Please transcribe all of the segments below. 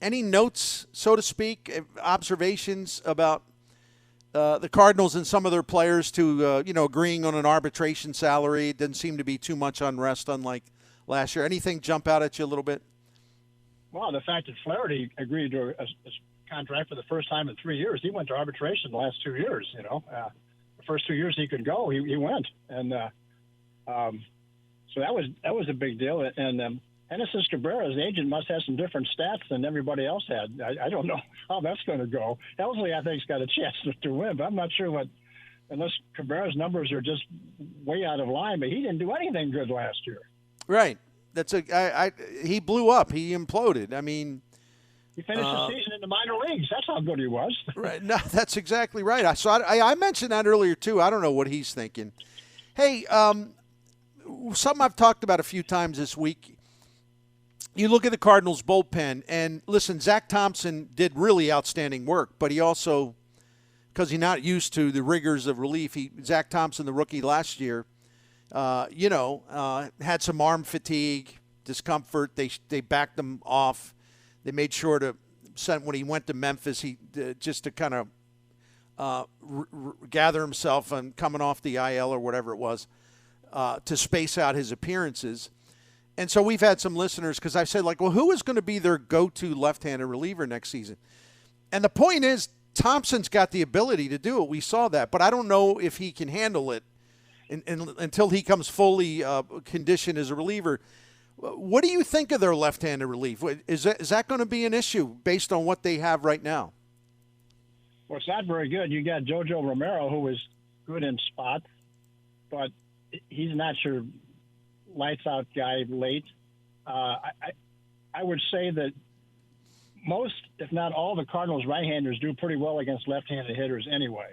Any notes, so to speak, observations about the Cardinals and some of their players to, agreeing on an arbitration salary? It didn't seem to be too much unrest, unlike last year. Anything jump out at you a little bit? Well, the fact that Flaherty agreed to a contract for the first time in 3 years. He went to arbitration the last 2 years. The first 2 years he could go, he went, and so that was a big deal. And Hennessy Cabrera's agent must have some different stats than everybody else had. I don't know how that's going to go. Helsley, I think, has got a chance to win, but I'm not sure unless Cabrera's numbers are just way out of line. But he didn't do anything good last year. Right. He blew up. He imploded. I mean, he finished the season in the minor leagues. That's how good he was. Right. No, that's exactly right. I mentioned that earlier too. I don't know what he's thinking. Hey, something I've talked about a few times this week. You look at the Cardinals bullpen, and listen, Zach Thompson did really outstanding work, but he also, because he's not used to the rigors of relief, Zach Thompson, the rookie last year, had some arm fatigue, discomfort. They backed him off. They made sure to send when he went to Memphis, just to kind of gather himself and coming off the IL or whatever it was, to space out his appearances. And so we've had some listeners, because I've said, well, who is going to be their go-to left-handed reliever next season? And the point is, Thompson's got the ability to do it. We saw that. But I don't know if he can handle it until he comes fully conditioned as a reliever. What do you think of their left-handed relief? Is that going to be an issue based on what they have right now? Well, it's not very good. You got Jojo Romero, who is good in spots, but he's not your lights-out guy late. I would say that most, if not all, the Cardinals right-handers do pretty well against left-handed hitters anyway.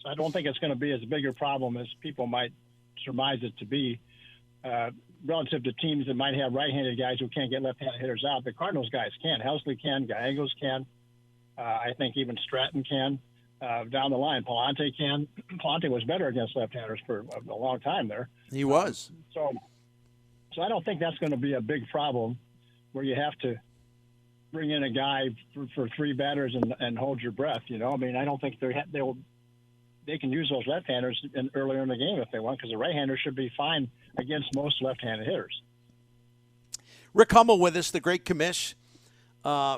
So I don't think it's going to be as big a problem as people might surmise it to be relative to teams that might have right-handed guys who can't get left-handed hitters out. The Cardinals guys can. Helsley can. Gallegos can. I think even Stratton can. Down the line, Palante can. Palante was better against left-handers for a long time there. He was. So I don't think that's going to be a big problem where you have to bring in a guy for three batters and hold your breath. I don't think they can use those left-handers earlier in the game if they want, because the right-hander should be fine against most left-handed hitters. Rick Hummel with us, the great commish,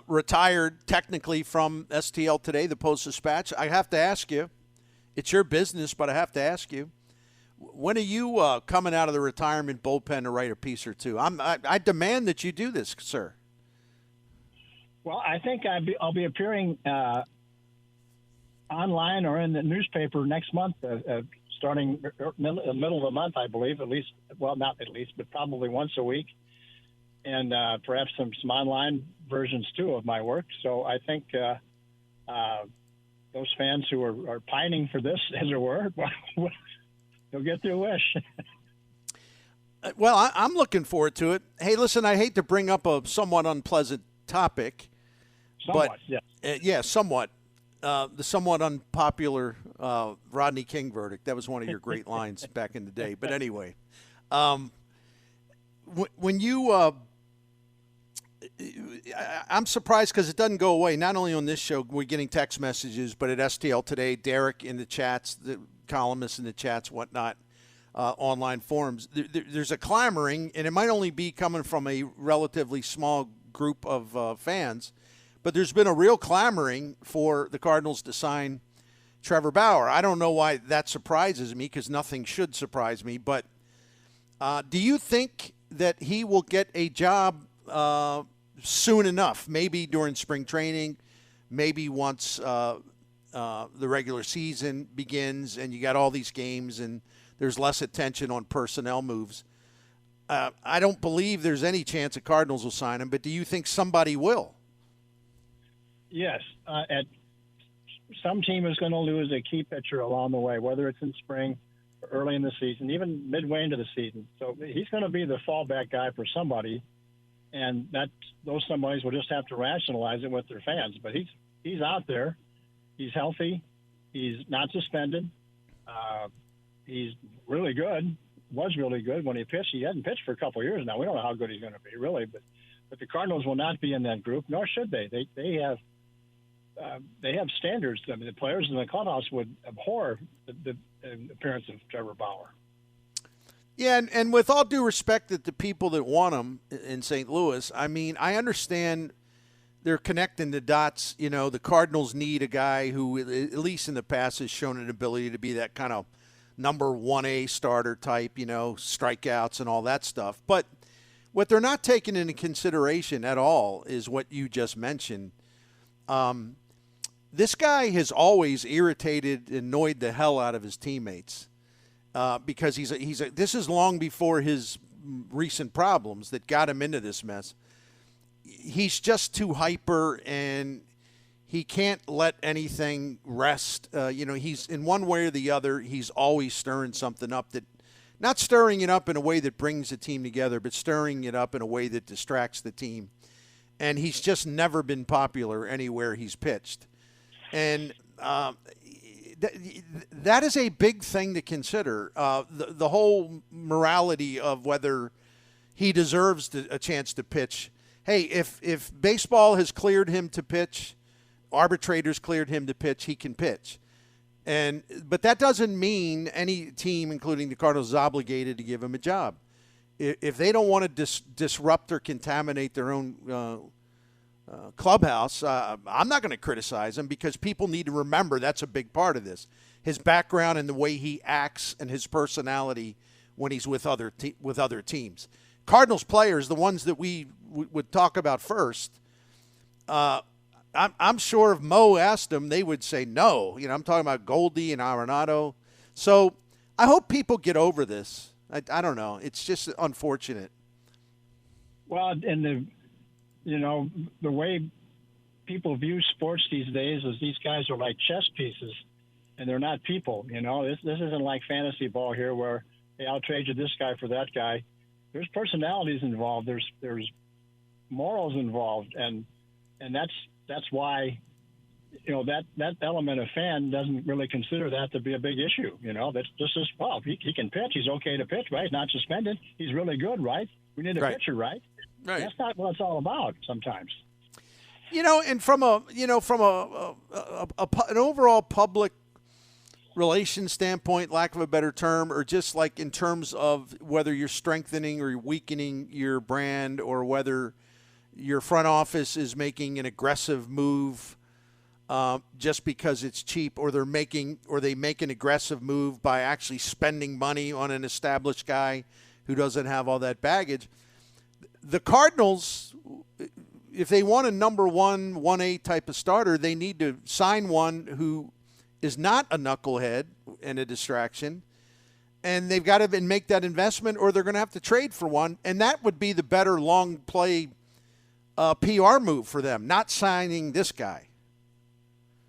retired technically from STL Today, the Post-Dispatch. I have to ask you, it's your business, but I have to ask you, when are you coming out of the retirement bullpen to write a piece or two? I demand that you do this, sir. Well, I think I'll be appearing online or in the newspaper next month, starting middle of the month, I believe, at least. Well, not at least, but probably once a week, and perhaps some online versions too of my work. So I think those fans who are pining for this, as it were, they'll get their wish. Well, I'm looking forward to it. Hey, listen, I hate to bring up a somewhat unpleasant topic, somewhat, yeah, somewhat. The somewhat unpopular Rodney King verdict. That was one of your great lines back in the day. But anyway, when you I'm surprised because it doesn't go away. Not only on this show, we're getting text messages, but at STL Today, Derek in the chats, the columnists in the chats, whatnot, online forums, there's a clamoring, and it might only be coming from a relatively small group of fans, but there's been a real clamoring for the Cardinals to sign Trevor Bauer. I don't know why that surprises me, because nothing should surprise me, but do you think that he will get a job soon enough, maybe during spring training, maybe once the regular season begins and you got all these games and there's less attention on personnel moves? I don't believe there's any chance the Cardinals will sign him, but do you think somebody will? Yes. Some team is going to lose a key pitcher along the way, whether it's in spring or early in the season, even midway into the season. So he's going to be the fallback guy for somebody, and those somebodies will just have to rationalize it with their fans. But he's out there. He's healthy. He's not suspended. He's really good. Was really good when he pitched. He hasn't pitched for a couple of years now. We don't know how good he's going to be, really, but But the Cardinals will not be in that group, nor should they. They have standards. I mean, the players in the clubhouse would abhor the appearance of Trevor Bauer. Yeah, and with all due respect to the people that want him in St. Louis, I mean, I understand they're connecting the dots. You know, the Cardinals need a guy who, at least in the past, has shown an ability to be that kind of number 1A starter type, you know, strikeouts and all that stuff. But what they're not taking into consideration at all is what you just mentioned. This guy has always irritated and annoyed the hell out of his teammates because this is long before his recent problems that got him into this mess. He's just too hyper, and he can't let anything rest. He's in one way or the other, he's always stirring something up that, not stirring it up in a way that brings the team together, but stirring it up in a way that distracts the team. And he's just never been popular anywhere he's pitched. And that is a big thing to consider. The whole morality of whether he deserves a chance to pitch. Hey, if baseball has cleared him to pitch, arbitrators cleared him to pitch, he can pitch. But that doesn't mean any team, including the Cardinals, is obligated to give him a job. If they don't want to disrupt or contaminate their own clubhouse, I'm not going to criticize him, because people need to remember that's a big part of this. His background and the way he acts and his personality when he's with other teams. Cardinals players, the ones that we would talk about first, I'm sure if Mo asked them, they would say no. You know, I'm talking about Goldie and Arenado. So I hope people get over this. I don't know. It's just unfortunate. Well, and the way people view sports these days is these guys are like chess pieces, and they're not people. You know, this isn't like fantasy ball here where, hey, I'll trade you this guy for that guy. There's personalities involved. There's morals involved, and that's why, you know, that element of fan doesn't really consider that to be a big issue. You know, that's just as well. He can pitch. He's okay to pitch, right? Not suspended. He's really good, right? We need a pitcher, right? Right. That's not what it's all about sometimes. You know, and from an overall public relations standpoint, lack of a better term, or just like in terms of whether you're strengthening or weakening your brand, or whether your front office is making an aggressive move just because it's cheap, or they make an aggressive move by actually spending money on an established guy who doesn't have all that baggage. The Cardinals, if they want a number 1A type of starter, they need to sign one who is not a knucklehead and a distraction, and they've got to make that investment, or they're going to have to trade for one, and that would be the better long play PR move for them, not signing this guy.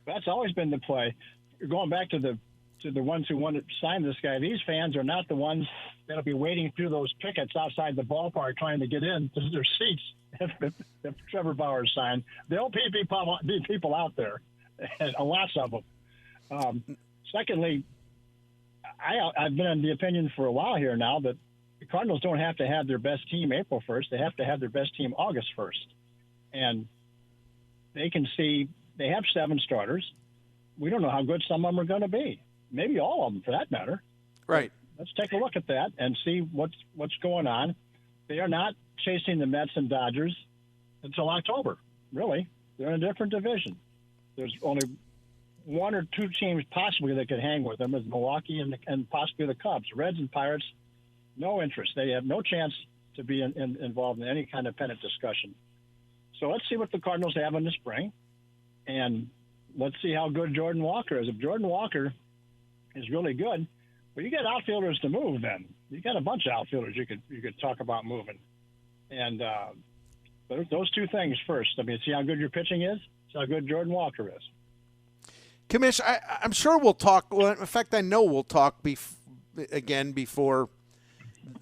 That's always been the play. Going back to the ones who want to sign this guy, these fans are not the ones that'll be waiting through those pickets outside the ballpark trying to get in to their seats if Trevor Bauer is signed. There'll be people out there, and lots of them. Secondly, I've been in the opinion for a while here now that the Cardinals don't have to have their best team April 1st. They have to have their best team August 1st. And they can see they have 7 starters. We don't know how good some of them are going to be. Maybe all of them, for that matter. Right. Let's take a look at that and see what's going on. They are not chasing the Mets and Dodgers until October, really. They're in a different division. There's only 1 or 2 teams possibly that could hang with them, is Milwaukee and possibly the Cubs. Reds and Pirates, no interest. They have no chance to be involved in any kind of pennant discussion. So let's see what the Cardinals have in the spring, and let's see how good Jordan Walker is. If Jordan Walker is really good, well, you got outfielders to move then. You got a bunch of outfielders you could talk about moving. And those 2 things first. I mean, see how good your pitching is, see how good Jordan Walker is. Commish, I'm sure we'll talk. Well, in fact, I know we'll talk again before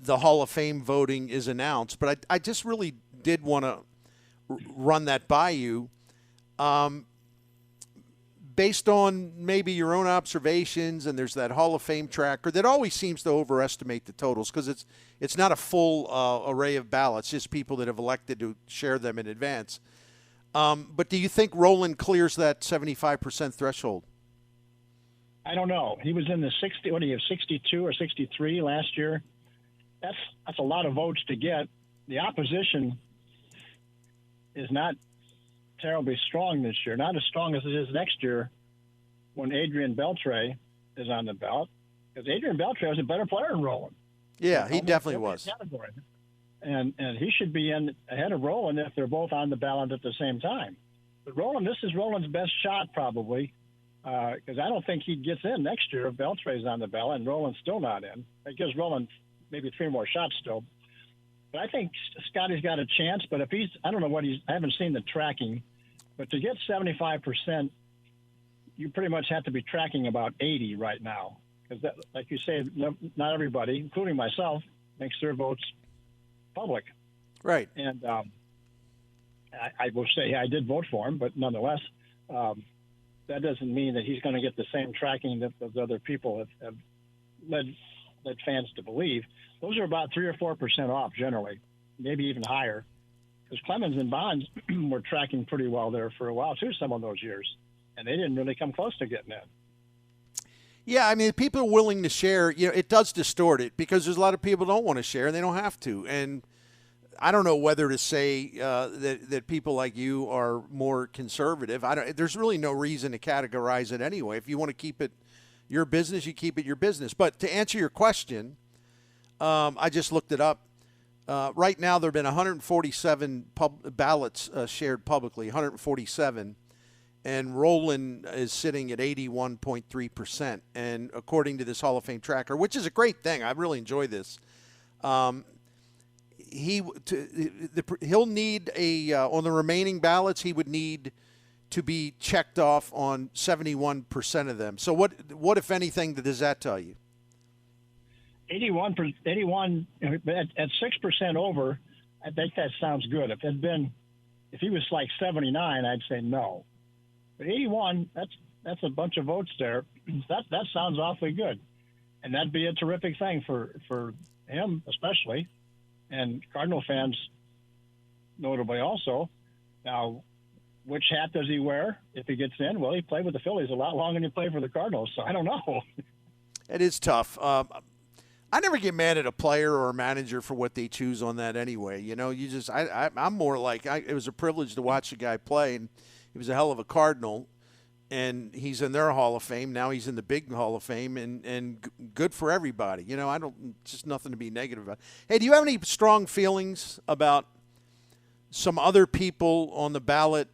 the Hall of Fame voting is announced. But I just really did want to run that by you. based on maybe your own observations, and there's that Hall of Fame tracker that always seems to overestimate the totals because it's not a full array of ballots, just people that have elected to share them in advance. But do you think Rolen clears that 75% threshold? I don't know. He was in the 60. What do you have? 62 or 63 last year. That's a lot of votes to get. The opposition is not terribly strong this year. Not as strong as it is next year when Adrian Beltre is on the ballot. Because Adrian Beltre was a better player than Rolen. Yeah, he definitely was. Category. And he should be in ahead of Rolen if they're both on the ballot at the same time. But Rolen, this is Rolen's best shot probably, because I don't think he gets in next year if Beltre's on the ballot and Rolen's still not in. It gives Rolen maybe 3 more shots still. But I think Scotty's got a chance. But if I don't know I haven't seen the tracking, but to get 75%, you pretty much have to be tracking about 80 right now. Because like you say, not everybody, including myself, makes their votes public. Right. And I will say I did vote for him, but nonetheless, that doesn't mean that he's going to get the same tracking that those other people have led fans to believe. Those are about 3 or 4% off generally, maybe even higher. Because Clemens and Bonds were tracking pretty well there for a while too, some of those years, and they didn't really come close to getting in. Yeah, I mean, people are willing to share. It does distort it because there's a lot of people who don't want to share and they don't have to. And I don't know whether to say that people like you are more conservative. There's really no reason to categorize it anyway. If you want to keep it your business, you keep it your business. But to answer your question, I just looked it up. Right now, there have been 147 ballots shared publicly, 147. And Rolen is sitting at 81.3%. And according to this Hall of Fame tracker, which is a great thing, I really enjoy this, he'll need on the remaining ballots, he would need to be checked off on 71% of them. So what if anything, does that tell you? 81 at 6% over, I think that sounds good. If he was like 79, I'd say no. But 81, that's a bunch of votes there. That sounds awfully good, and that'd be a terrific thing for him especially, and Cardinal fans notably also. Now, which hat does he wear if he gets in? Well, he played with the Phillies a lot longer than he played for the Cardinals, so I don't know. It is tough. I never get mad at a player or a manager for what they choose on that anyway. I'm more like it was a privilege to watch a guy play, and he was a hell of a Cardinal, and he's in their Hall of Fame. Now he's in the big Hall of Fame, and good for everybody. Just nothing to be negative about. Hey, do you have any strong feelings about some other people on the ballot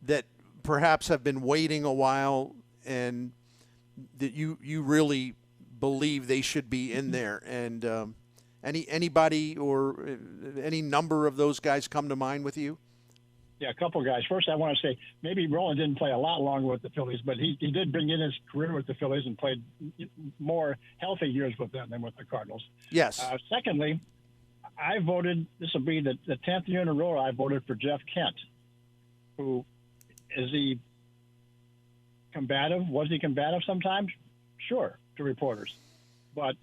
that perhaps have been waiting a while and that you really believe they should be in there? And anybody or any number of those guys come to mind with you? Yeah, a couple guys. First, I want to say maybe Rolen didn't play a lot longer with the Phillies, but he did bring in his career with the Phillies and played more healthy years with them than with the Cardinals. Yes. Secondly, I voted, this will be the 10th year in a row I voted for Jeff Kent, who is he combative? Was he combative sometimes? Sure, to reporters. But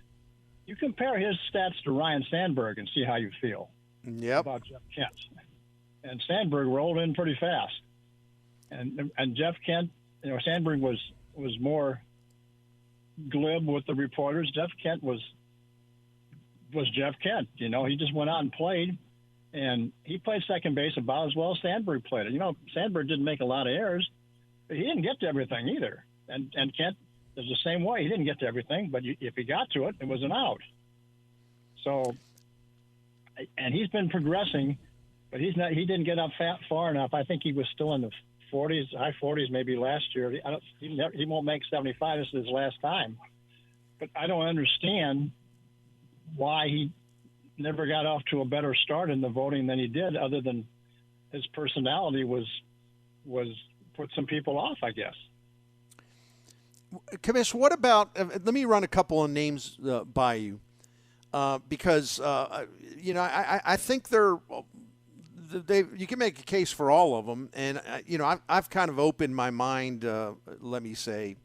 you compare his stats to Ryan Sandberg and see how you feel about Jeff Kent. And Sandberg rolled in pretty fast. And Jeff Kent, Sandberg was more glib with the reporters. Jeff Kent was Jeff Kent. He just went out and played, and he played second base about as well as Sandberg played it. Sandberg didn't make a lot of errors, but he didn't get to everything either. And Kent is the same way. He didn't get to everything, but if he got to it, it was an out. So, and he's been progressing, but he didn't get up far enough. I think he was still in the 40s, high 40s maybe last year. He won't make 75. This is his last time. But I don't understand why he never got off to a better start in the voting than he did, other than his personality was put some people off, I guess. Commish, what about let me run a couple of names by you because I think you can make a case for all of them, and I've kind of opened my mind. Let me say,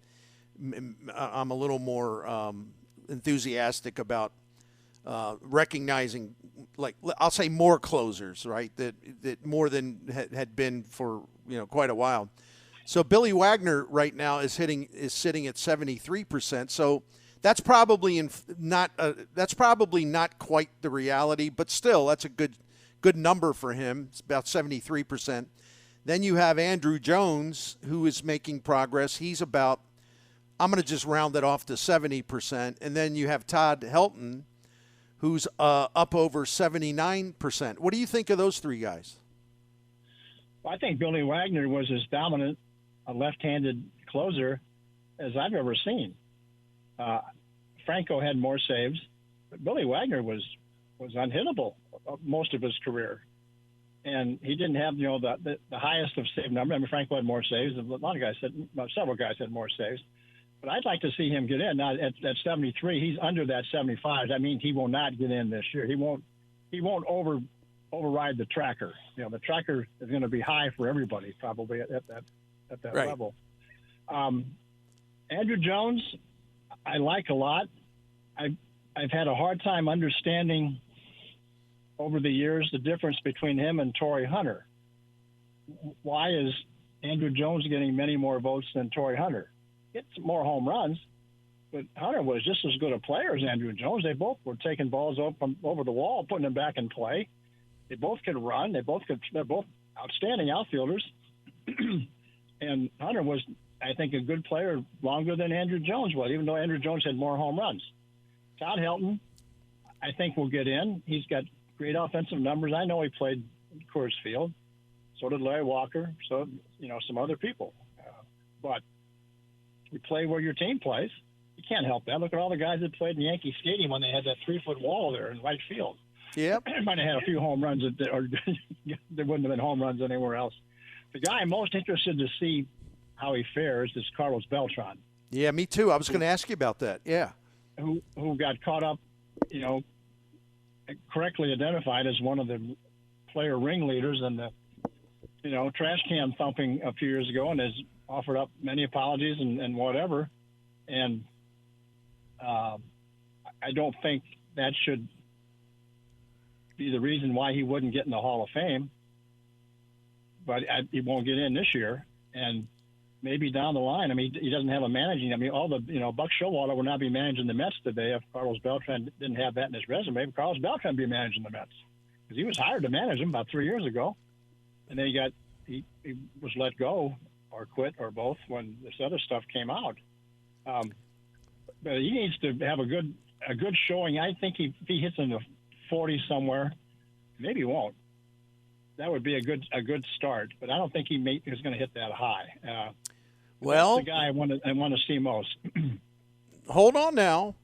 I'm a little more enthusiastic about recognizing, like, I'll say, more closers, right? That more than had been for quite a while. So Billy Wagner right now is sitting at 73%. So that's probably not quite the reality, but still that's a good number for him. It's about 73%. Then you have Andrew Jones, who is making progress. He's about, I'm going to just round it off to 70%. And then you have Todd Helton, who's up over 79%. What do you think of those three guys? Well, I think Billy Wagner was as dominant a left-handed closer as I've ever seen. Franco had more saves, but Billy Wagner was unhittable most of his career, and he didn't have the highest of save number. I mean, Franco had more saves. Several guys had more saves, but I'd like to see him get in. Now at 73, he's under that 75. That means he will not get in this year. He won't override the tracker. The tracker is going to be high for everybody probably at that right. level. Andrew Jones, I like a lot. I've had a hard time understanding over the years the difference between him and Torrey Hunter. Why is Andrew Jones getting many more votes than Torrey Hunter? Gets more home runs, but Hunter was just as good a player as Andrew Jones. They both were taking balls over the wall, putting them back in play. They both could run. They're both outstanding outfielders. And Hunter was, I think, a good player longer than Andrew Jones was, even though Andrew Jones had more home runs. Todd Helton, I think, will get in. He's got great offensive numbers. I know he played Coors Field. So did Larry Walker. So, some other people. But you play where your team plays. You can't help that. Look at all the guys that played in Yankee Stadium when they had that 3-foot wall there in right field. Yep. They might have had a few home runs, or there wouldn't have been home runs anywhere else. The guy I'm most interested to see how he fares is Carlos Beltran. Yeah, me too. I was going to ask you about that. Yeah. Who got caught up, correctly identified as one of the player ringleaders and the, trash can thumping a few years ago, and has offered up many apologies and whatever. And I don't think that should be the reason why he wouldn't get in the Hall of Fame. But he won't get in this year, and maybe down the line. I mean, he doesn't have a managing. I mean, all the Buck Showalter would not be managing the Mets today if Carlos Beltran didn't have that in his resume. But Carlos Beltran would be managing the Mets because he was hired to manage them about 3 years ago, and then he was let go or quit or both when this other stuff came out. But he needs to have a good showing. I think if he hits in the 40s somewhere, maybe he won't. That would be a good start, but I don't think he's going to hit that high. Well, that's the guy I want to see most. Hold on now,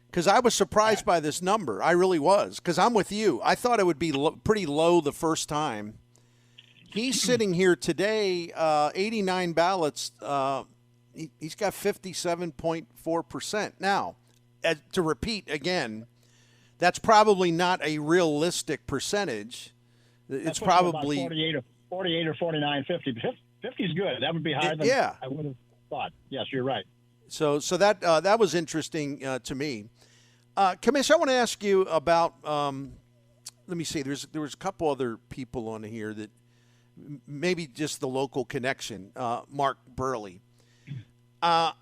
because I was surprised by this number. I really was, because I'm with you. I thought it would be pretty low the first time. He's sitting here today, 89 ballots. He's got 57.4%. Now, to repeat again, that's probably not a realistic percentage. It's probably 48 or 49, 50. 50 is good. That would be higher than I would have thought. Yes, you're right. So that was interesting to me. Commissioner, I want to ask you about. Let me see. There was a couple other people on here that maybe just the local connection. Mark Buehrle. I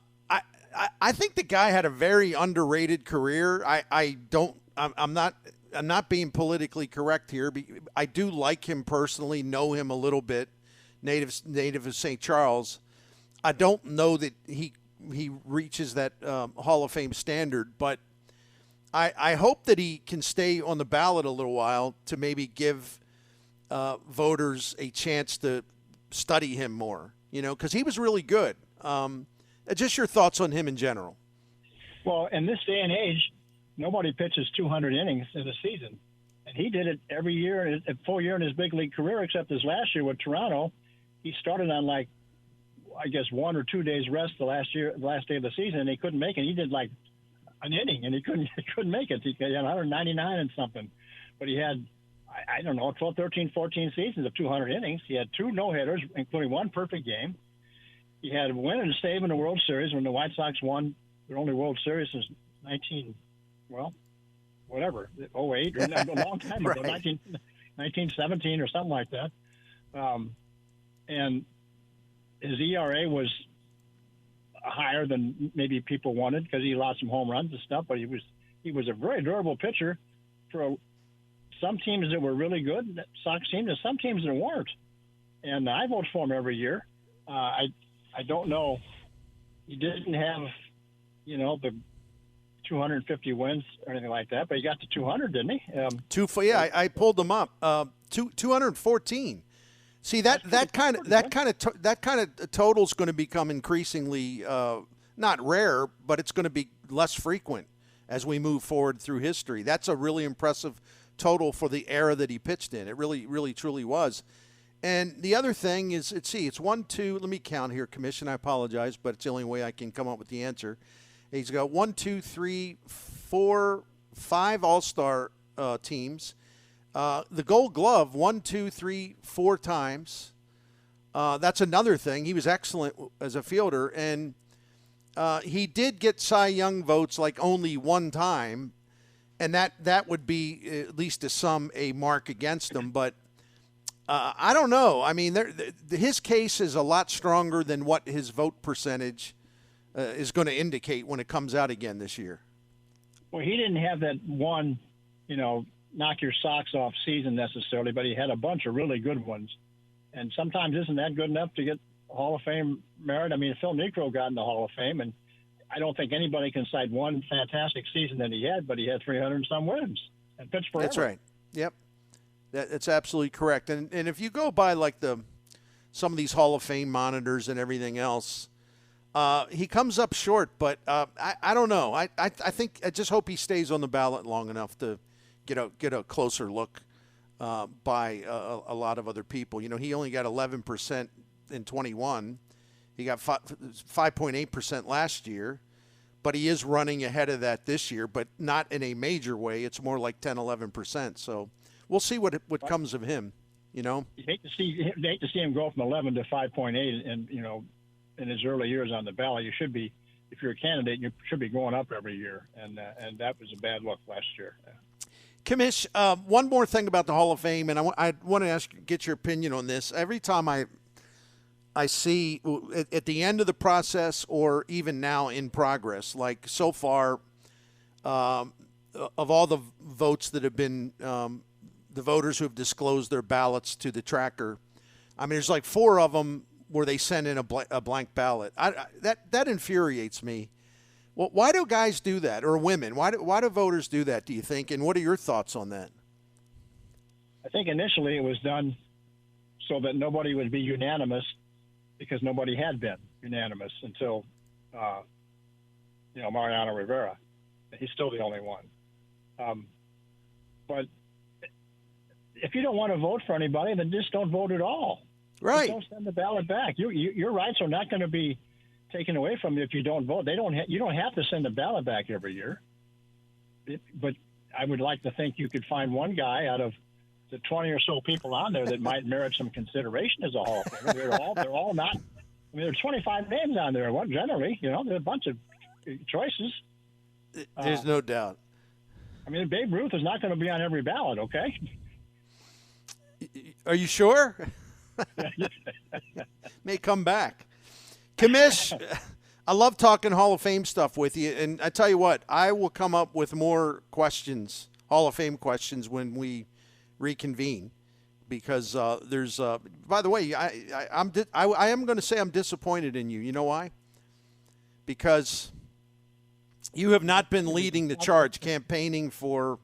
think the guy had a very underrated career. I'm not being politically correct here. I do like him personally, know him a little bit, native of St. Charles. I don't know that he reaches that Hall of Fame standard, but I hope that he can stay on the ballot a little while to maybe give voters a chance to study him more, because he was really good. Just your thoughts on him in general. Well, in this day and age, nobody pitches 200 innings in a season, and he did it every year, a full year in his big league career, except his last year with Toronto. He started on 1 or 2 days rest the last day of the season, and he couldn't make it. He did like an inning, and he couldn't make it. He had 199 and something, but he had. I don't know, 12, 13, 14 seasons of 200 innings. He had 2 no-hitters, including 1 perfect game. He had a win and a save in the World Series when the White Sox won their only World Series since 08, or a long time ago, Right. 1917 or something like that. And his ERA was higher than maybe people wanted because he lost some home runs and stuff, but he was a very durable pitcher for some teams that were really good, Sox teams, and some teams that weren't. And I vote for him every year. I don't know. He didn't have, the 250 wins or anything like that, but he got to 200, didn't he? I pulled them up. 214. See, that kind of total is going to become increasingly not rare, but it's going to be less frequent as we move forward through history. That's a really impressive total for the era that he pitched in. It really, really, truly was. And the other thing is, it's 1, 2. Let me count here, Commission. I apologize, but it's the only way I can come up with the answer. He's got 1, 2, 3, 4, 5 All-Star teams. The Gold Glove 1, 2, 3, 4 times. That's another thing. He was excellent as a fielder, and he did get Cy Young votes like only 1 time, and that would be, at least to some, a mark against him. But I don't know. I mean, his case is a lot stronger than what his vote percentage is going to indicate when it comes out again this year. Well, he didn't have that one, knock your socks off season necessarily, but he had a bunch of really good ones. And sometimes isn't that good enough to get Hall of Fame merit? I mean, Phil Niekro got in the Hall of Fame, and I don't think anybody can cite one fantastic season that he had, but he had 300 and some wins and pitched forever. That's right. Yep. That's absolutely correct. And if you go by like some of these Hall of Fame monitors and everything else, he comes up short. But I don't know. I just hope he stays on the ballot long enough to get a closer look by a lot of other people. He only got 11% in 21. He got 5.8% last year, but he is running ahead of that this year, but not in a major way. It's more like 10, 11%. So we'll see what comes of him. You hate to see him go from 11 to 5.8, and in his early years on the ballot, you should be, if you're a candidate, you should be going up every year, and that was a bad look last year. Commish, one more thing about the Hall of Fame, and I want to get your opinion on this. Every time I see at the end of the process or even now in progress, like so far, of all the votes that have been the voters who have disclosed their ballots to the tracker, I mean, there's like 4 of them where they send in a blank ballot. That infuriates me. Well, why do guys do that, or women? Why do voters do that, do you think? And what are your thoughts on that? I think initially it was done so that nobody would be unanimous, because nobody had been unanimous until, Mariano Rivera. He's still the only one. But if you don't want to vote for anybody, then just don't vote at all. Right. Just don't send the ballot back. Your rights are not going to be taken away from you if you don't vote. You don't have to send the ballot back every year. But I would like to think you could find one guy out of the 20 or so people on there that might merit some consideration as a Hall of Famer. They're all not. I mean, there are 25 names on there. Generally, there are a bunch of choices. There's no doubt. I mean, Babe Ruth is not going to be on every ballot. Okay. Are you sure? May come back. Commish, I love talking Hall of Fame stuff with you, and I tell you what, I will come up with more questions, Hall of Fame questions, when we reconvene, because there's. By the way, I am going to say I'm disappointed in you. You know why? Because you have not been leading the charge, campaigning for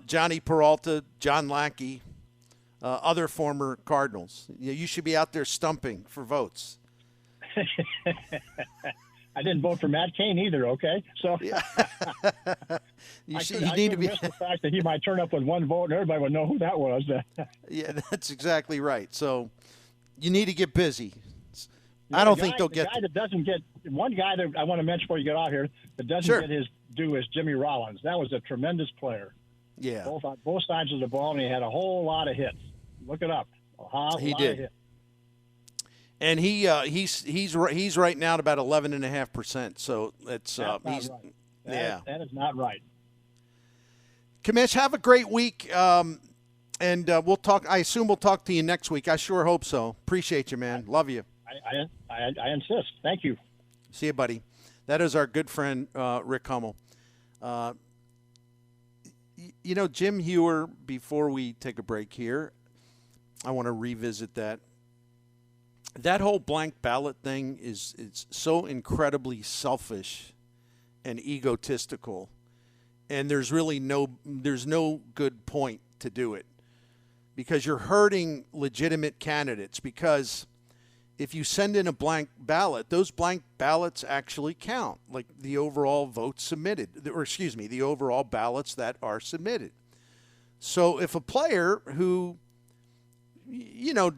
Johnny Peralta, John Lackey, other former Cardinals. You should be out there stumping for votes. I didn't vote for Matt Cain either. Okay, so you I need to be. Risk the fact that he might turn up with one vote and everybody would know who that was. Yeah, that's exactly right. So you need to get busy. I don't think they'll get. The guy that doesn't get one guy that I want to mention before you get off here that doesn't Sure. get his due is Jimmy Rollins. That was a tremendous player. Yeah. On both sides of the ball, and he had a whole lot of hits. Look it up. He lot did. Of hits. And he's right now at about 11.5%. So it's That's not he's right. That is not right. Kamish, have a great week. And we'll talk. I assume we'll talk to you next week. I sure hope so. Appreciate you, man. Love you. I insist. Thank you. See you, buddy. That is our good friend Rick Hummel. Jim Hewer. Before we take a break here, I want to revisit that. That whole blank ballot thing is so incredibly selfish and egotistical, and there's no good point to do it, because you're hurting legitimate candidates. Because if you send in a blank ballot, those blank ballots actually count, like the overall votes submitted, the overall ballots that are submitted. So if a player who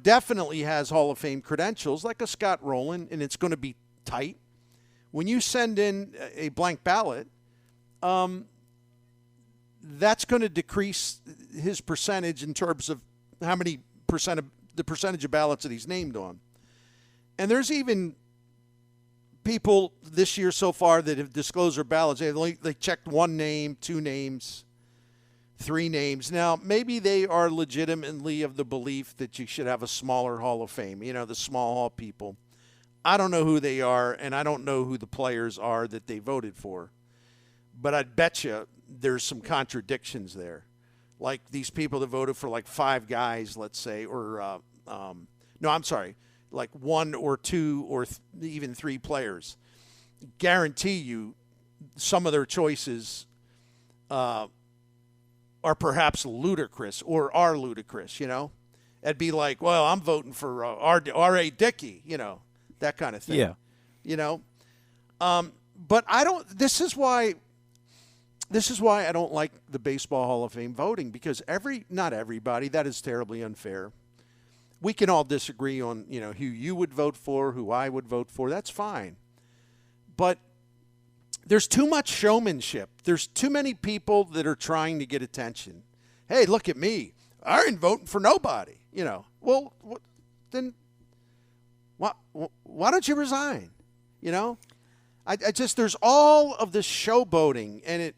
definitely has Hall of Fame credentials, like a Scott Rowland, and it's going to be tight, when you send in a blank ballot, that's going to decrease his percentage in terms of how many percentage of ballots that he's named on. And there's even people this year so far that have disclosed their ballots. They checked 1 name, 2 names, 3 names. Now, maybe they are legitimately of the belief that you should have a smaller Hall of Fame, the small hall people. I don't know who they are, and I don't know who the players are that they voted for. But I'd bet you there's some contradictions there. Like these people that voted for like 5 guys, let's say, or like 1 or 2 or even 3 players. Guarantee you some of their choices are perhaps ludicrous or are ludicrous, It'd be like, well, I'm voting for R.A. Dickey, that kind of thing. Yeah. But I don't – this is why I don't like the Baseball Hall of Fame voting, because not everybody, that is terribly unfair. We can all disagree on, who you would vote for, who I would vote for. That's fine. But there's too much showmanship. There's too many people that are trying to get attention. Hey, look at me. I ain't voting for nobody. Well, then why don't you resign? I just, there's all of this showboating, and it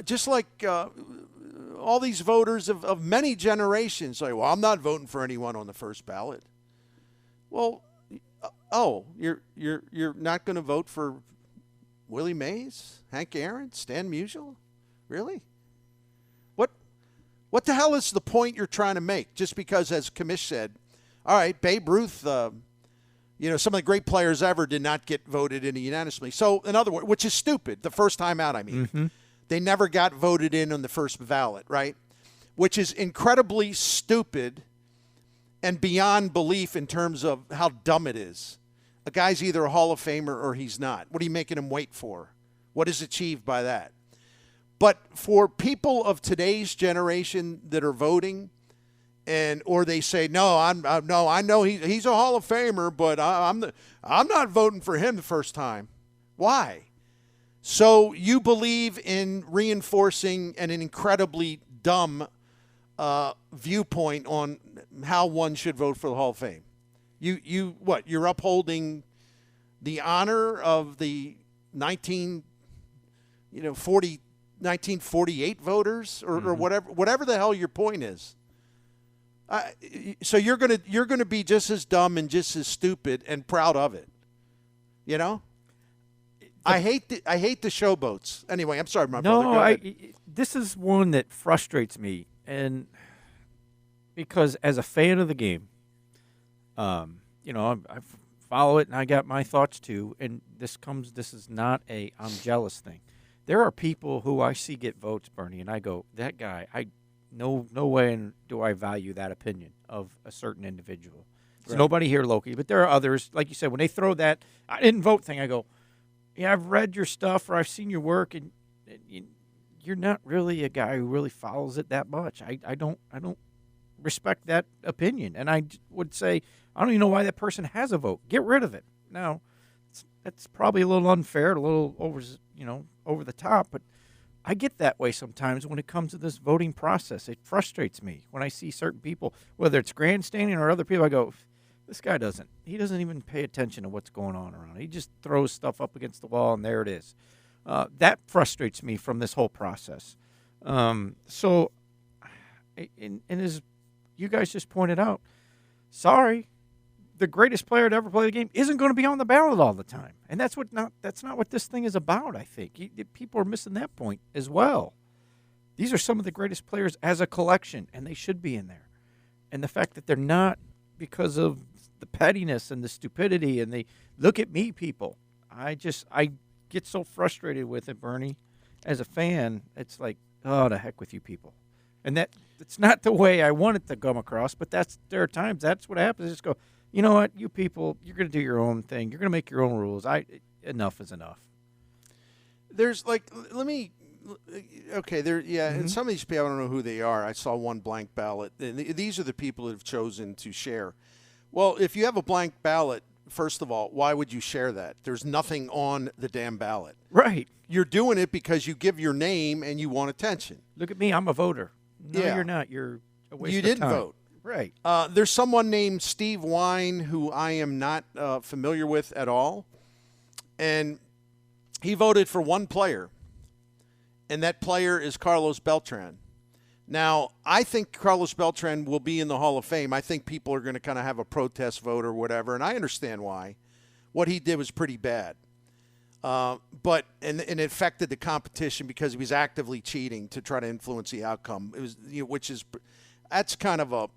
just like all these voters of many generations say, well, I'm not voting for anyone on the first ballot. Well, you're not going to vote for Willie Mays, Hank Aaron, Stan Musial? Really? What the hell is the point you're trying to make? Just because, as Kamish said, all right, Babe Ruth, some of the great players ever did not get voted in unanimously. So, in other words, which is stupid, the first time out, I mean. Mm-hmm. They never got voted in on the first ballot, right? Which is incredibly stupid and beyond belief in terms of how dumb it is. A guy's either a Hall of Famer or he's not. What are you making him wait for? What is achieved by that? But for people of today's generation that are voting, or they say, no, I know he's a Hall of Famer, but I'm not voting for him the first time. Why? So you believe in reinforcing an incredibly dumb viewpoint on how one should vote for the Hall of Fame. You're upholding the honor of the 1948 voters or whatever the hell your point is. So you're gonna be just as dumb and just as stupid and proud of it. I hate the showboats. Anyway, I'm sorry, my brother. Go ahead. This is one that frustrates me, and because as a fan of the game, I follow it and I got my thoughts too. And this is not a I'm jealous thing. There are people who I see get votes, Bernie, and I go, that guy, no way do I value that opinion of a certain individual. There's nobody here locally, but there are others. Like you said, when they throw that I didn't vote thing, I go, yeah, I've read your stuff or I've seen your work, and you're not really a guy who really follows it that much. I don't respect that opinion, and I would say I don't even know why that person has a vote. Get rid of it. Now, that's probably a little unfair, a little over the top, but I get that way sometimes when it comes to this voting process. It frustrates me when I see certain people, whether it's grandstanding or other people. I go, this guy doesn't even pay attention to what's going on around. He just throws stuff up against the wall, and there it is. That frustrates me from this whole process. And as you guys just pointed out, sorry, the greatest player to ever play the game isn't going to be on the ballot all the time, and that's not what this thing is about. I think people are missing that point as well. These are some of the greatest players as a collection, and they should be in there. And the fact that they're not, because of the pettiness and the stupidity and the look at me people, I get so frustrated with it, Bernie. As a fan, it's like, oh, the heck with you people. And it's not the way I want it to come across, but there are times that's what happens. Just go, you know what, you people, you're going to do your own thing. You're going to make your own rules. Enough is enough. There's and some of these people, I don't know who they are. I saw one blank ballot. And these are the people that have chosen to share. Well, if you have a blank ballot, first of all, why would you share that? There's nothing on the damn ballot. Right. You're doing it because you give your name and you want attention. Look at me. I'm a voter. No, yeah. You're not. You're a waste You of didn't time. vote. Right. There's someone named Steve Wine who I am not familiar with at all. And he voted for one player, and that player is Carlos Beltran. Now, I think Carlos Beltran will be in the Hall of Fame. I think people are going to kind of have a protest vote or whatever, and I understand why. What he did was pretty bad. But it affected the competition because he was actively cheating to try to influence the outcome. It was, that's kind of a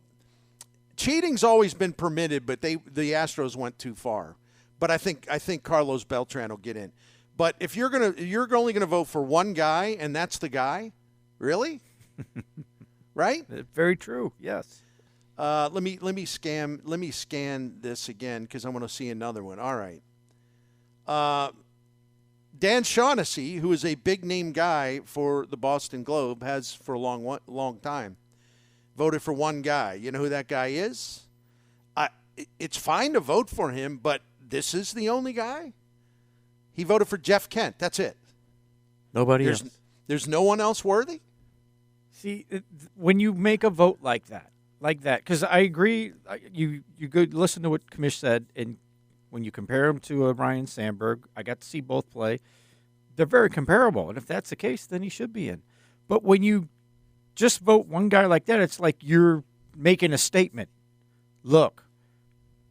cheating's always been permitted, but the Astros went too far. But I think Carlos Beltran will get in. But if you're only gonna vote for one guy and that's the guy, really, right? Very true. Yes. Let me scan this again because I want to see another one. All right. Dan Shaughnessy, who is a big name guy for the Boston Globe, has for a long time voted for one guy. You know who that guy is? It's fine to vote for him, but this is the only guy. He voted for Jeff Kent. That's it. Nobody else. There's no one else worthy? See, when you make a vote like that, because I agree, you could listen to what Kamish said, and when you compare him to Ryan Sandberg, I got to see both play. They're very comparable, and if that's the case, then he should be in. But when you just vote one guy like that, it's like you're making a statement. Look,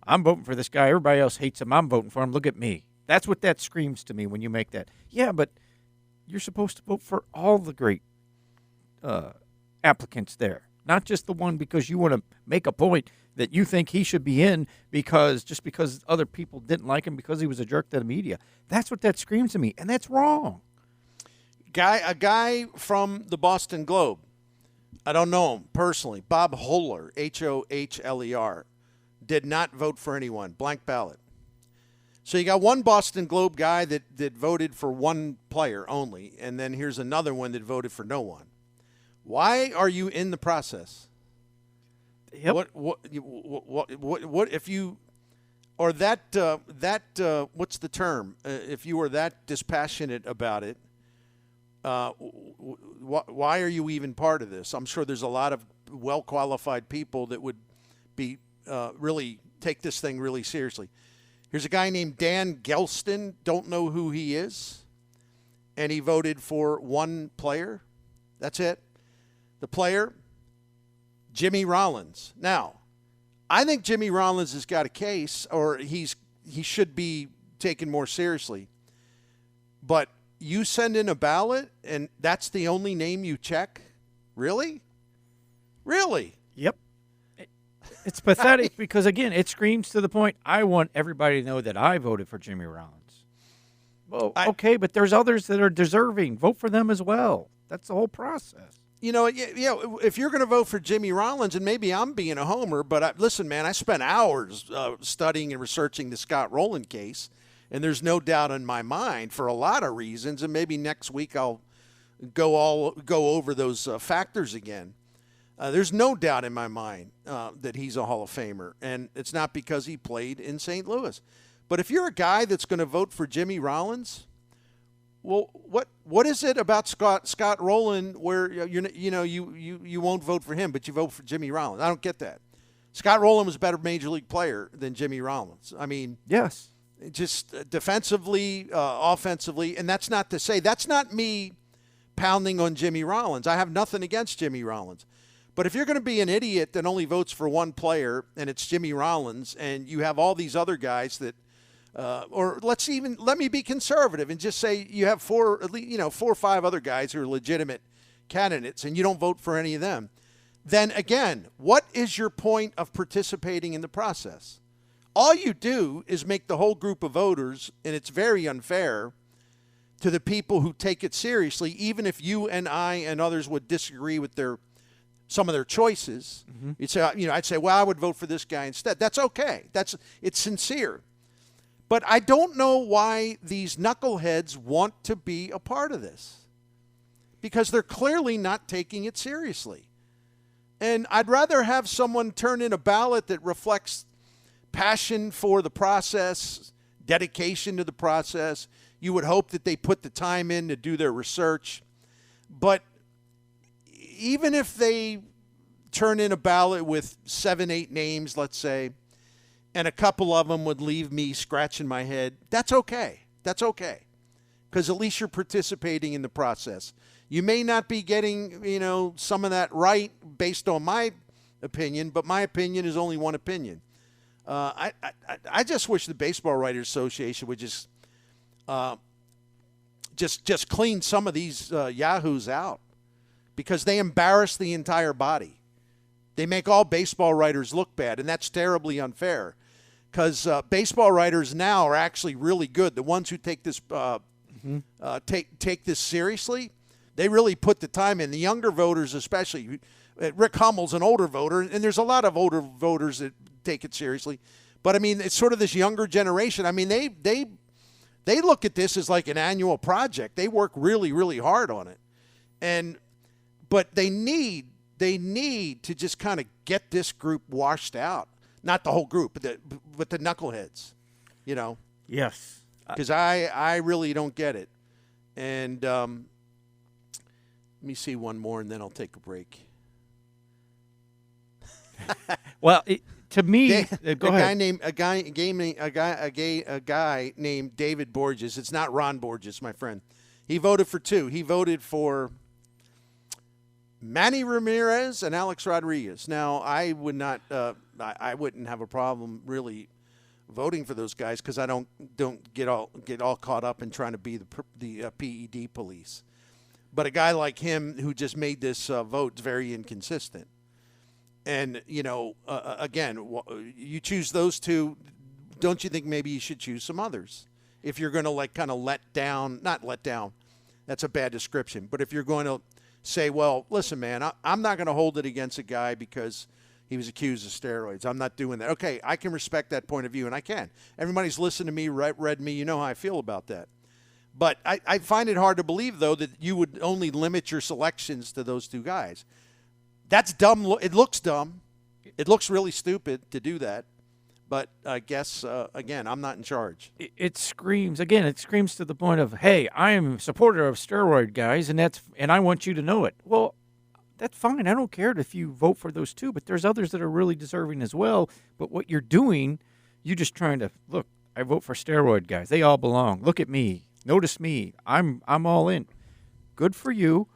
I'm voting for this guy. Everybody else hates him. I'm voting for him. Look at me. That's what that screams to me when you make that. Yeah, but you're supposed to vote for all the great applicants there, not just the one because you want to make a point that you think he should be in because other people didn't like him because he was a jerk to the media. That's what that screams to me, and that's wrong. A guy from the Boston Globe, I don't know him personally, Bob Hohler, Hohler, did not vote for anyone, blank ballot. So you got one Boston Globe guy that voted for one player only, and then here's another one that voted for no one. Why are you in the process? Yep. What if you, or what's the term? If you were that dispassionate about it, why are you even part of this? I'm sure there's a lot of well-qualified people that would be really take this thing really seriously. Here's a guy named Dan Gelston. Don't know who he is. And he voted for one player. That's it. The player, Jimmy Rollins. Now, I think Jimmy Rollins has got a case, or he should be taken more seriously. But you send in a ballot, and that's the only name you check? Really? Really? Yep. It's pathetic because, again, it screams to the point, I want everybody to know that I voted for Jimmy Rollins. Well, okay, but there's others that are deserving. Vote for them as well. That's the whole process. You know, if you're going to vote for Jimmy Rollins, and maybe I'm being a homer, but listen, man, I spent hours studying and researching the Scott Rowland case, and there's no doubt in my mind for a lot of reasons, and maybe next week I'll go over those factors again. There's no doubt in my mind that he's a Hall of Famer, and it's not because he played in St. Louis. But if you're a guy that's going to vote for Jimmy Rollins, Well, what is it about Scott Rowland where you won't vote for him, but you vote for Jimmy Rollins? I don't get that. Scott Rowland was a better major league player than Jimmy Rollins. I mean, Yes. just defensively, offensively, and that's not to say that's not me pounding on Jimmy Rollins. I have nothing against Jimmy Rollins. But if you're going to be an idiot that only votes for one player and it's Jimmy Rollins, and you have all these other guys that or let me be conservative and just say you have 4 or 5 other guys who are legitimate candidates and you don't vote for any of them, then again, what is your point of participating in the process? All you do is make the whole group of voters, and it's very unfair to the people who take it seriously, even if you and I and others would disagree with some of their choices. Mm-hmm. You'd say, I'd say, well, I would vote for this guy instead. That's okay. It's sincere. But I don't know why these knuckleheads want to be a part of this, because they're clearly not taking it seriously. And I'd rather have someone turn in a ballot that reflects passion for the process, dedication to the process. You would hope that they put the time in to do their research. But even if they turn in a ballot with 7, 8 names, let's say, and a couple of them would leave me scratching my head, that's okay. That's okay. Because at least you're participating in the process. You may not be getting, some of that right based on my opinion, but my opinion is only one opinion. I just wish the Baseball Writers Association would just clean some of these yahoos out, because they embarrass the entire body. They make all baseball writers look bad, and that's terribly unfair, because baseball writers now are actually really good. The ones who take this take this seriously, they really put the time in. The younger voters, especially, Rick Hummel's an older voter, and there's a lot of older voters that take it seriously. But I mean, it's sort of this younger generation. I mean, they look at this as like an annual project. They work really, really hard on it, but they need to just kind of get this group washed out. Not the whole group, but the knuckleheads, Yes. Because I really don't get it. And let me see one more, and then I'll take a break. Well, to me, go ahead. A guy named David Borges. It's not Ron Borges, my friend. He voted for 2. He voted for Manny Ramirez and Alex Rodriguez. Now, I would not. I wouldn't have a problem really voting for those guys, because I don't get all caught up in trying to be the PED police. But a guy like him who just made this vote is very inconsistent. And again, you choose those 2. Don't you think maybe you should choose some others if you're going to kind of not let down? That's a bad description. But if you're going to say, well, listen, man, I'm not going to hold it against a guy because he was accused of steroids. I'm not doing that. Okay, I can respect that point of view, and I can. Everybody's listened to me, read me. You know how I feel about that. But I find it hard to believe, though, that you would only limit your selections to those 2 guys. That's dumb. It looks dumb. It looks really stupid to do that. But I guess, again, I'm not in charge. It screams to the point of, hey, I am a supporter of steroid guys, and I want you to know it. Well, that's fine. I don't care if you vote for those 2, but there's others that are really deserving as well. But what you're doing, you're just trying to, look, I vote for steroid guys. They all belong. Look at me. Notice me. I'm all in. Good for you.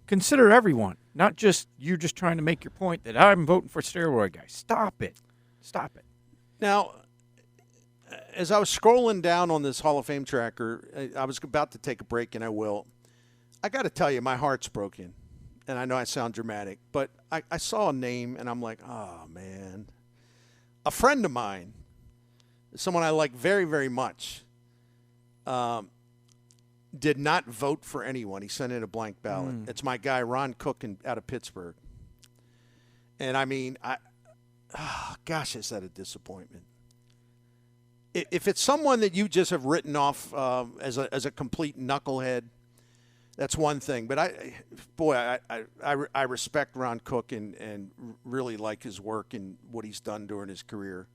Consider everyone, not just you just trying to make your point that I'm voting for steroid guys. Stop it. Stop it. Now, as I was scrolling down on this Hall of Fame tracker, I was about to take a break, and I will. I got to tell you, my heart's broken. And I know I sound dramatic, but I saw a name, and I'm like, oh, man. A friend of mine, someone I like very, very much, did not vote for anyone. He sent in a blank ballot. It's my guy, Ron Cook, out of Pittsburgh. And, I mean, gosh, is that a disappointment. If it's someone that you just have written off as a complete knucklehead, that's one thing. But I respect Ron Cook and really like his work and what he's done during his career.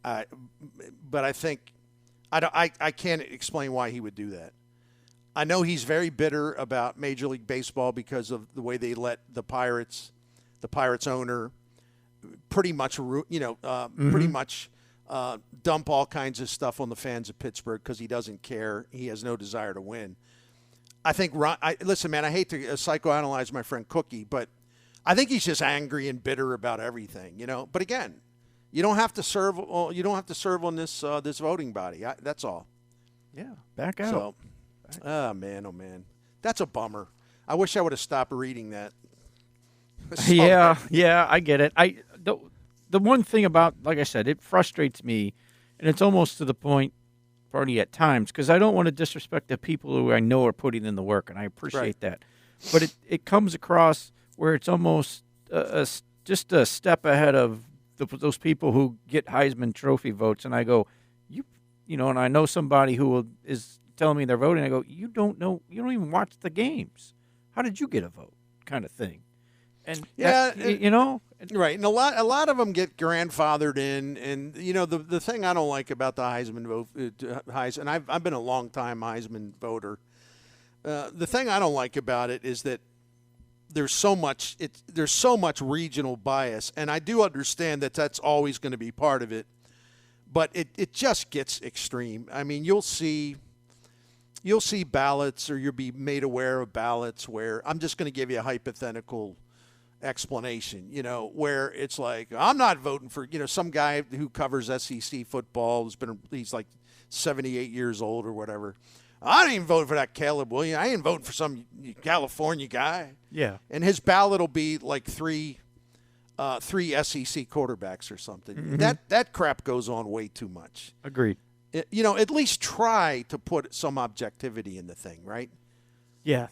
But I think I can't explain why he would do that. I know he's very bitter about Major League Baseball because of the way they let the Pirates owner, pretty much, pretty much dump all kinds of stuff on the fans of Pittsburgh because he doesn't care. He has no desire to win. I think listen, man, I hate to psychoanalyze my friend Cookie, but I think he's just angry and bitter about everything, But again, you don't have to serve. You don't have to serve on this voting body. That's all. Yeah, back out. So, oh man, that's a bummer. I wish I would have stopped reading that. Yeah, I get it. The one thing about, like I said, it frustrates me, and it's almost to the point, party at times, because I don't want to disrespect the people who I know are putting in the work, and I appreciate that. But it comes across where it's almost just a step ahead of those people who get Heisman Trophy votes, and I go, and I know somebody who is telling me they're voting. I go, you don't know, you don't even watch the games. How did you get a vote? Kind of thing. And right, and a lot of them get grandfathered in, and the thing I don't like about the Heisman vote, and I've been a long time Heisman voter. The thing I don't like about it is that there's so much regional bias, and I do understand that that's always going to be part of it, but it just gets extreme. I mean, you'll see ballots, or you'll be made aware of ballots where I'm just going to give you a hypothetical explanation, where it's like, I'm not voting for, some guy who covers SEC football he's like 78 years old or whatever. I didn't even vote for that Caleb Williams. I ain't voting for some California guy. Yeah. And his ballot will be like three SEC quarterbacks or something. Mm-hmm. That crap goes on way too much. Agreed. At least try to put some objectivity in the thing, right? Yeah,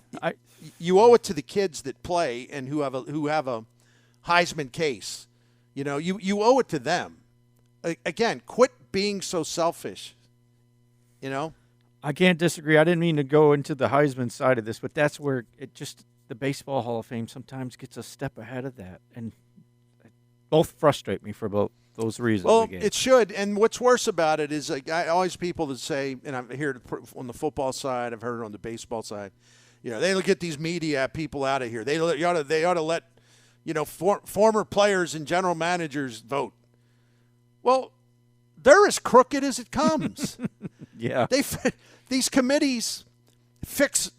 you owe it to the kids that play and who have a Heisman case. You owe it to them. Again, quit being so selfish. I can't disagree. I didn't mean to go into the Heisman side of this, but that's where the Baseball Hall of Fame sometimes gets a step ahead of that, and both frustrate me for both those reasons. Well, again. It should, and what's worse about it is I always people that say, and I've heard it on the football side, I've heard it on the baseball side. They look at these media people out of here. They ought to let former players and general managers vote. Well, they're as crooked as it comes. Yeah, these committees fix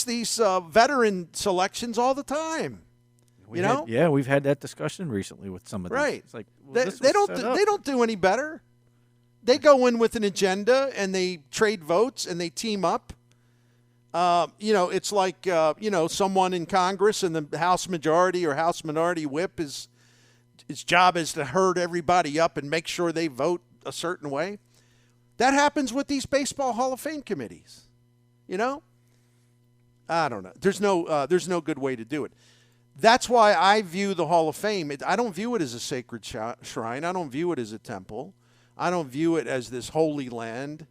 these veteran selections all the time. We've had that discussion recently with some of these. Right. It's like, they don't do any better. They go in with an agenda and they trade votes and they team up. It's like someone in Congress and the House majority or House minority whip his job is to herd everybody up and make sure they vote a certain way. That happens with these Baseball Hall of Fame committees. I don't know. There's no good way to do it. That's why I view the Hall of Fame. I don't view it as a sacred shrine. I don't view it as a temple. I don't view it as this holy land.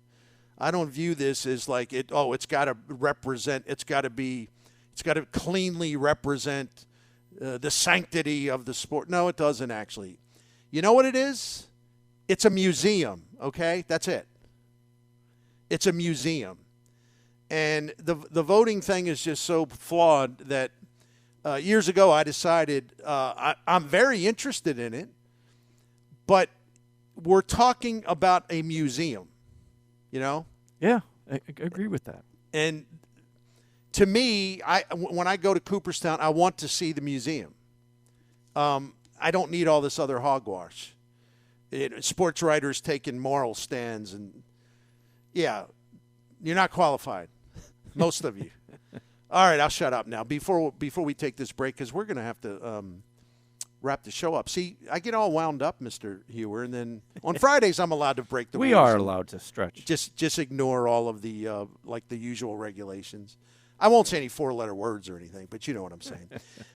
I don't view this as like it's got to represent. It's got to cleanly represent the sanctity of the sport. No, it doesn't actually. You know what it is? It's a museum. Okay, that's it. It's a museum, and the voting thing is just so flawed that years ago I decided I'm very interested in it, but we're talking about a museum. Yeah, I agree with that. And to me, when I go to Cooperstown, I want to see the museum. I don't need all this other hogwash. Sports writers taking moral stands, and you're not qualified, most of you. All right, I'll shut up now before we take this break, because we're going to have to wrap the show up. See, I get all wound up, Mr. Hewer, and then on Fridays I'm allowed to break the rules. We are allowed to stretch. Just ignore all of the the usual regulations. I won't say any 4-letter words or anything, but you know what I'm saying.